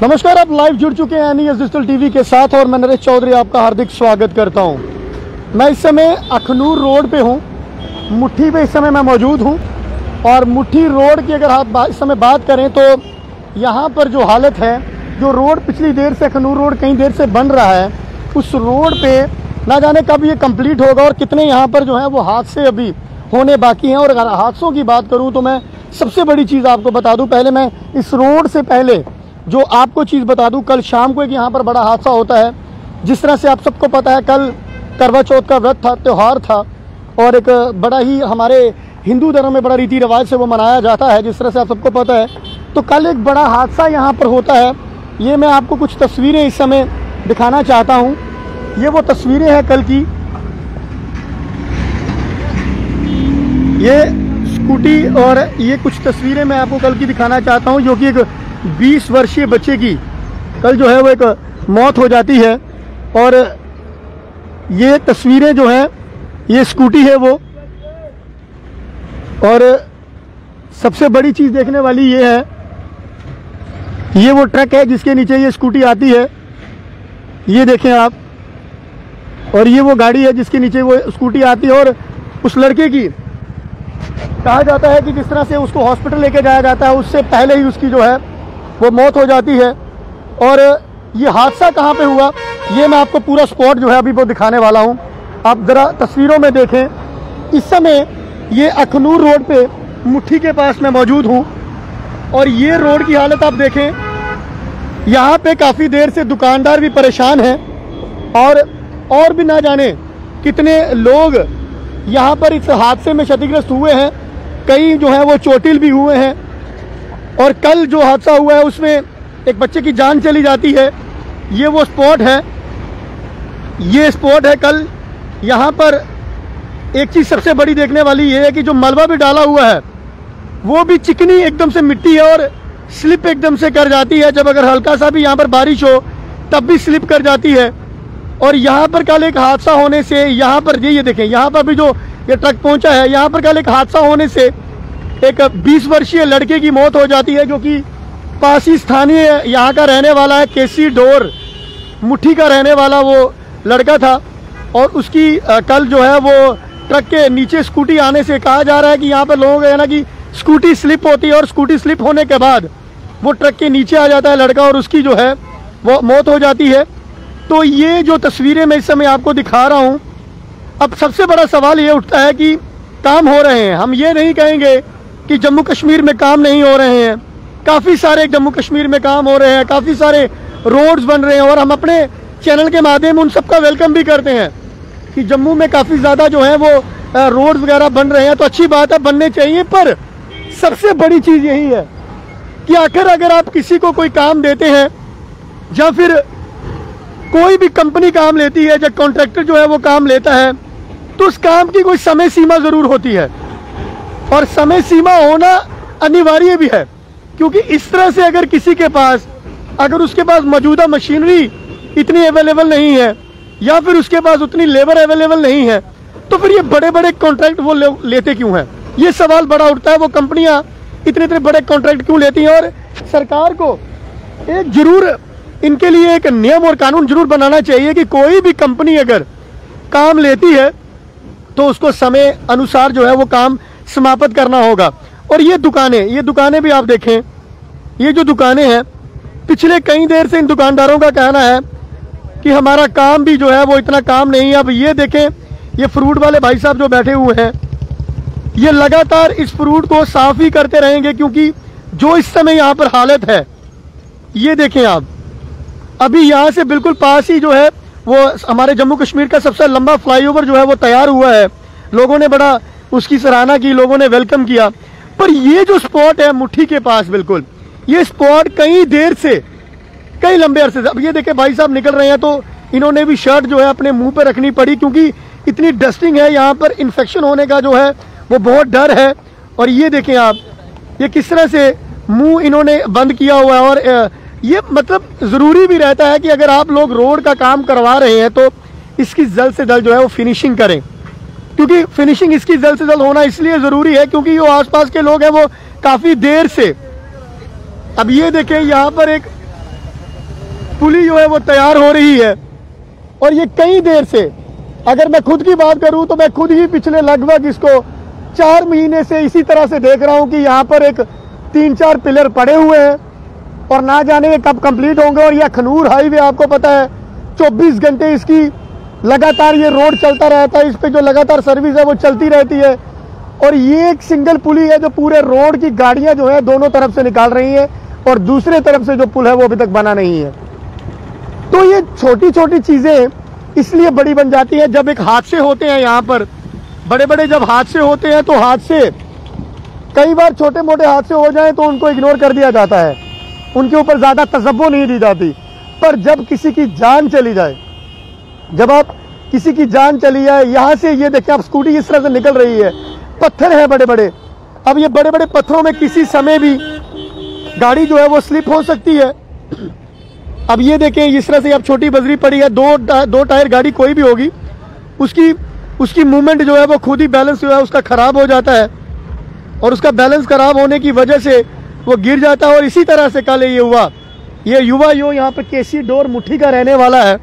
नमस्कार, आप लाइव जुड़ चुके हैं एनईएस डिजिटल टीवी के साथ और मैं नरेश चौधरी आपका हार्दिक स्वागत करता हूं। मैं इस समय अखनूर रोड पे हूं, मुट्ठी पे इस समय मैं मौजूद हूं। और मुट्ठी रोड की अगर आप इस समय बात करें तो यहां पर जो हालत है, जो रोड पिछली देर से अखनूर रोड कई देर से बन रहा है, उस रोड पे ना जाने कब ये कंप्लीट होगा और कितने यहाँ पर जो है वो हादसे अभी होने बाकी हैं। और अगर हादसों की बात करूँ तो मैं सबसे बड़ी चीज़ आपको बता दूँ, पहले मैं इस रोड से पहले जो आपको चीज़ बता दूं, कल शाम को एक यहाँ पर बड़ा हादसा होता है। जिस तरह से आप सबको पता है, कल करवा चौथ का व्रत था, त्यौहार था और एक बड़ा ही हमारे हिंदू धर्म में बड़ा रीति रिवाज से वो मनाया जाता है, जिस तरह से आप सबको पता है। तो कल एक बड़ा हादसा यहाँ पर होता है। ये मैं आपको कुछ तस्वीरें इस समय दिखाना चाहता हूँ। ये वो तस्वीरें हैं कल की। ये स्कूटी और ये कुछ तस्वीरें मैं आपको कल की दिखाना चाहता हूँ, जो कि एक 20 वर्षीय बच्चे की कल जो है वो एक मौत हो जाती है। और ये तस्वीरें जो हैं, ये स्कूटी है वो। और सबसे बड़ी चीज़ देखने वाली ये है, ये वो ट्रक है जिसके नीचे ये स्कूटी आती है, ये देखें आप। और ये वो गाड़ी है जिसके नीचे वो स्कूटी आती है। और उस लड़के की कहा जाता है कि जिस तरह से उसको हॉस्पिटल लेके जाया जाता है, उससे पहले ही उसकी जो है वो मौत हो जाती है। और ये हादसा कहाँ पे हुआ, ये मैं आपको पूरा स्पॉट जो है अभी वो दिखाने वाला हूँ। आप ज़रा तस्वीरों में देखें। इस समय ये अखनूर रोड पे मुट्ठी के पास मैं मौजूद हूँ। और ये रोड की हालत आप देखें, यहाँ पे काफ़ी देर से दुकानदार भी परेशान हैं और भी ना जाने कितने लोग यहाँ पर इस हादसे में क्षतिग्रस्त हुए हैं। कई जो है वो चोटिल भी हुए हैं। और कल जो हादसा हुआ है उसमें एक बच्चे की जान चली जाती है। ये वो स्पॉट है, ये स्पॉट है कल। यहाँ पर एक चीज़ सबसे बड़ी देखने वाली ये है कि जो मलबा भी डाला हुआ है वो भी चिकनी एकदम से मिट्टी है और स्लिप एकदम से कर जाती है। जब अगर हल्का सा भी यहाँ पर बारिश हो तब भी स्लिप कर जाती है। और यहाँ पर कल एक हादसा होने से, यहाँ पर ये देखें, यहाँ पर भी जो ये ट्रक पहुँचा है, यहाँ पर कल एक हादसा होने से एक 20 वर्षीय लड़के की मौत हो जाती है, जो कि पास ही स्थानीय यहाँ का रहने वाला है। केसी डोर मुट्ठी का रहने वाला वो लड़का था। और उसकी कल जो है वो ट्रक के नीचे स्कूटी आने से कहा जा रहा है कि यहाँ पर लोगों का ना कि स्कूटी स्लिप होती है और स्कूटी स्लिप होने के बाद वो ट्रक के नीचे आ जाता है लड़का और उसकी जो है वो मौत हो जाती है। तो ये जो तस्वीरें मैं इस समय आपको दिखा रहा हूँ, अब सबसे बड़ा सवाल ये उठता है कि काम हो रहे हैं। हम ये नहीं कहेंगे कि जम्मू कश्मीर में काम नहीं हो रहे हैं, काफ़ी सारे जम्मू कश्मीर में काम हो रहे हैं, काफ़ी सारे रोड्स बन रहे हैं। और हम अपने चैनल के माध्यम उन सबका वेलकम भी करते हैं कि जम्मू में काफ़ी ज़्यादा जो है वो रोड्स वगैरह बन रहे हैं, तो अच्छी बात है, बनने चाहिए। पर सबसे बड़ी चीज़ यही है कि आखिर अगर आप किसी को कोई काम देते हैं या फिर कोई भी कंपनी काम लेती है, जब कॉन्ट्रैक्टर जो है वो काम लेता है, तो उस काम की कोई समय सीमा ज़रूर होती है। और समय सीमा होना अनिवार्य भी है, क्योंकि इस तरह से अगर किसी के पास, अगर उसके पास मौजूदा मशीनरी इतनी अवेलेबल नहीं है या फिर उसके पास उतनी लेबर अवेलेबल नहीं है, तो फिर ये बड़े बड़े कॉन्ट्रैक्ट वो लेते क्यों हैं? ये सवाल बड़ा उठता है। वो कंपनियां इतने बड़े कॉन्ट्रैक्ट क्यों लेती हैं? और सरकार को एक जरूर इनके लिए एक नियम और कानून जरूर बनाना चाहिए कि कोई भी कंपनी अगर काम लेती है तो उसको समय अनुसार जो है वो काम समाप्त करना होगा। और ये दुकानें भी आप देखें, ये जो दुकानें हैं, पिछले कई देर से इन दुकानदारों का कहना है कि हमारा काम भी जो है वो इतना काम नहीं है। अब ये देखें, ये फ्रूट वाले भाई साहब जो बैठे हुए हैं, ये लगातार इस फ्रूट को साफ ही करते रहेंगे, क्योंकि जो इस समय यहाँ पर हालत है, ये देखें आप। अभी यहाँ से बिल्कुल पास ही जो है वो हमारे जम्मू कश्मीर का सबसे लंबा फ्लाईओवर जो है वो तैयार हुआ है। लोगों ने बड़ा उसकी सराहना की, लोगों ने वेलकम किया। पर ये जो स्पॉट है मुट्ठी के पास, बिल्कुल ये स्पॉट कई देर से, कई लंबे अरसे से, अब ये देखें भाई साहब निकल रहे हैं तो इन्होंने भी शर्ट जो है अपने मुंह पे रखनी पड़ी, क्योंकि इतनी डस्टिंग है, यहाँ पर इन्फेक्शन होने का जो है वो बहुत डर है। और ये देखें आप, ये किस तरह से मुंह इन्होंने बंद किया हुआ है। और ये मतलब ज़रूरी भी रहता है कि अगर आप लोग रोड का काम करवा रहे हैं तो इसकी जल्द से जल्द जो है वो फिनिशिंग करें, क्योंकि फिनिशिंग इसकी जल्द से जल्द होना इसलिए ज़रूरी है क्योंकि जो आसपास के लोग हैं वो काफ़ी देर से, अब ये देखें यहाँ पर एक पुली जो है वो तैयार हो रही है। और ये कई देर से, अगर मैं खुद की बात करूं तो मैं खुद ही पिछले लगभग इसको 4 महीने से इसी तरह से देख रहा हूं कि यहाँ पर एक 3-4 पिलर पड़े हुए हैं और ना जाने कब कंप्लीट होंगे। और यह अखनूर हाईवे आपको पता है 24 घंटे इसकी लगातार ये रोड चलता रहता है, इस पे जो लगातार सर्विस है वो चलती रहती है। और ये एक सिंगल पुली है जो पूरे रोड की गाड़ियां जो है दोनों तरफ से निकाल रही हैं और दूसरे तरफ से जो पुल है वो अभी तक बना नहीं है। तो ये छोटी छोटी चीजें इसलिए बड़ी बन जाती हैं जब एक हादसे होते हैं। यहाँ पर बड़े बड़े जब हादसे होते हैं तो हादसे कई बार छोटे मोटे हादसे हो जाएं तो उनको इग्नोर कर दिया जाता है, उनके ऊपर ज्यादा तसव्वो नहीं दी जाती। पर जब किसी की जान चली जाए, जब आप किसी की जान चली जाए, यहाँ से ये देखिए आप स्कूटी इस तरह से निकल रही है, पत्थर है बड़े बड़े। अब ये बड़े बड़े पत्थरों में किसी समय भी गाड़ी जो है वो स्लिप हो सकती है। अब ये देखें इस तरह से अब छोटी बजरी पड़ी है, दो टायर गाड़ी कोई भी होगी उसकी मूवमेंट जो है वो खुद ही बैलेंस जो है उसका खराब हो जाता है और उसका बैलेंस खराब होने की वजह से वो गिर जाता है। और इसी तरह से कल ये युवा जो यहाँ पर केसी डोर मुट्ठी का रहने वाला है,